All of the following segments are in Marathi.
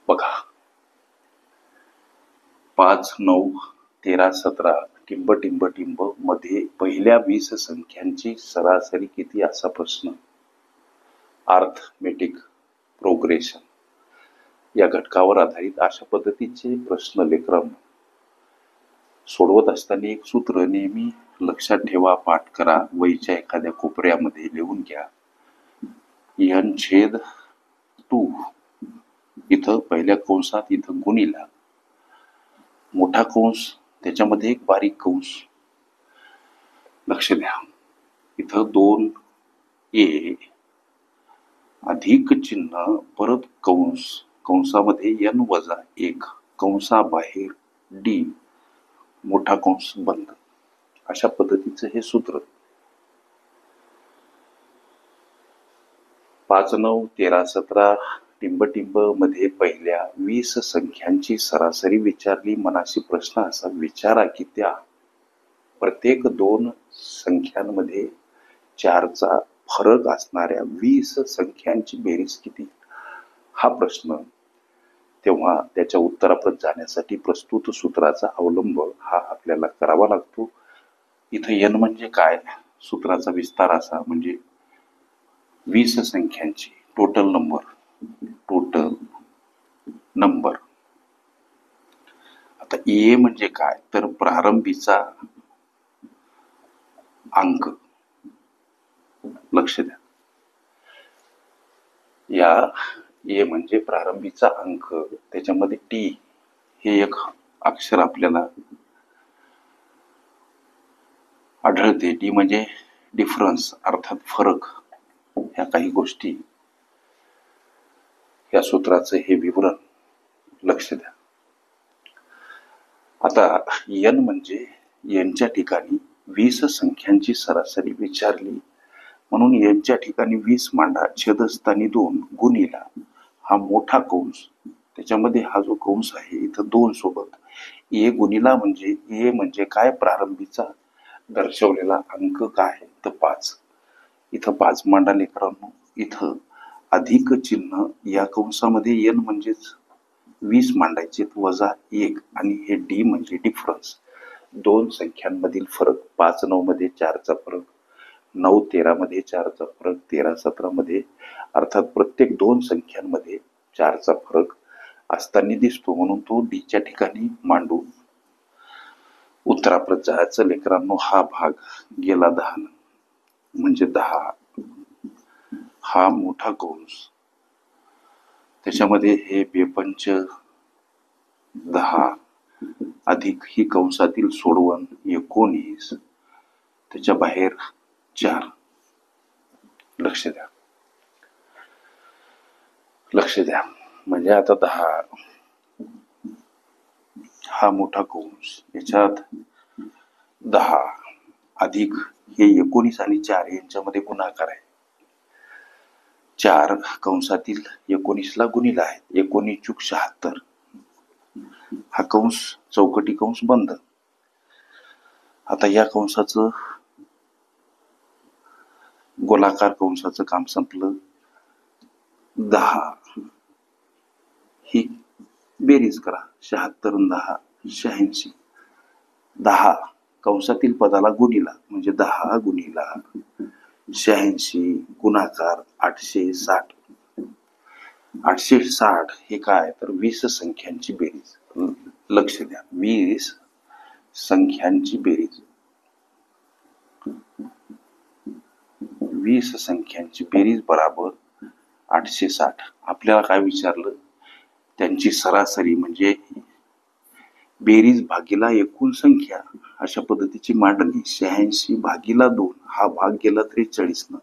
बघा, 5, 9, 13, 17 टिंब टिंब टिंब मध्ये पहिल्या 20 संख्यांची सरासरी किती असा प्रश्न अर्थमेटिक प्रोग्रेशन या घटकावर आधारित अशा पद्धतीचे प्रश्न लेकरांनो सोडवत असताना एक सूत्र नेहमी लक्षात ठेवा, पाठ करा, वहीच्या एखाद्या कोपऱ्यामध्ये लिहून घ्या. n/2 इथं पहिल्या कंसात इथं गुणिला मोठा कंस त्याच्यामध्ये एक बारीक कंस. लक्ष द्या, इथं 2a अधिक चिन्ह परत कंस, कंसामध्ये n-1 कंसाबाहेर d मोठा कंस बंद. अशा पद्धतीचं हे सूत्र. 5, 9, 13, 17 टिंब टिंब मध्ये पहिल्या 20 संख्यांची सरासरी विचारली. मनाशी प्रश्न असा विचारा की त्या प्रत्येक 2 संख्यांमध्ये 4चा फरक असणाऱ्या 20 संख्यांची बेरीज किती, हा प्रश्न. तेव्हा त्याच्या उत्तरापर्यंत जाण्यासाठी प्रस्तुत सूत्राचा अवलंब हा आपल्याला करावा लागतो. इथं n म्हणजे काय, सूत्राचा विस्तार असा म्हणजे 20 संख्यांची टोटल नंबर. आता ए म्हणजे काय तर प्रारंभीचा अंक. लक्ष द्या, या ए म्हणजे प्रारंभीचा अंक, त्याच्यामध्ये टी हे एक अक्षर आपल्याला आढळते. डी म्हणजे डिफरन्स अर्थात फरक. ह्या काही गोष्टी या सूत्राचं हे विवरण. लक्ष द्या, आता n म्हणजे यांच्या ठिकाणी 20 संख्यांची सरासरी विचारली म्हणून यांच्या ठिकाणी 20 मांडा, छेदस्थानी 2 गुणिला हा मोठा कंस, त्याच्यामध्ये हा जो कंस आहे इथं 2 सोबत ए गुणिला म्हणजे ए म्हणजे काय, प्रारंभीचा दर्शवलेला अंक काय तर 5. इथं 5 मांडा लेकरांनो. इथं अधिक चिन्ह या कंसामध्ये n म्हणजेच 20 मांडायचे -1 आणि हे डी म्हणजे डिफरन्स, 2 संख्यांमधील फरक. 5, 9 मध्ये 4चा फरक, 9, 13 मध्ये 4चा फरक, 13, 17 मध्ये, अर्थात प्रत्येक 2 संख्यांमध्ये 4चा फरक असताना दिसतो म्हणून तो डीच्या ठिकाणी मांडून उत्तराप्रत जायचं लेकरांनो. हा भाग गेला 10 म्हणजे 10 हा मोठा कंस, त्याच्यामध्ये हे बेपंच 10 अधिक ही कंसातील सोडवण 19, त्याच्या बाहेर 4. लक्ष द्या, म्हणजे आता 10 हा मोठा कंस, याच्यात 10 अधिक हे 19 आणि 4 यांच्यामध्ये गुणाकार आहे. 4 कंसातील 19ला गुणिला आहे, 19 × 76. हा कंस चौकटी कंस बंद. आता या कंसाचं गोलाकार कंसाचं काम संपलं. 10 ही बेरीज करा, 76 आणि 10 86. 10 कंसातील पदाला गुणिला म्हणजे 10 गुणिला 86 गुणाकार 860. 860 हे काय तर 20 संख्यांची बेरीज. लक्ष द्या, 20 संख्यांची बेरीज. 20 संख्यांची बेरीज बराबर 860. आपल्याला काय विचारलं, त्यांची सरासरी म्हणजे बेरीज भागीला एकूण संख्या अशा पद्धतीची मांडणी. 86 भागीला 2 हा भाग गेला 43 न.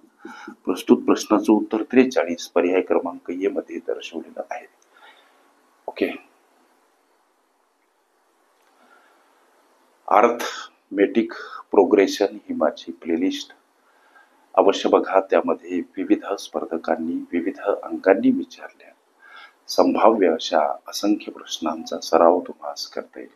प्रस्तुत प्रश्नाचं उत्तर 43 पर्याय क्रमांक ए मध्ये दर्शवलेलं आहे. ओके, अर्थमेटिक प्रोग्रेशन ही माझी प्लेलिस्ट अवश्य बघा. त्यामध्ये विविध स्पर्धकांनी विविध अंकांनी विचारल्या संभाव्य अशा असंख्य प्रश्नांचा सराव तुम्हाला करता येईल.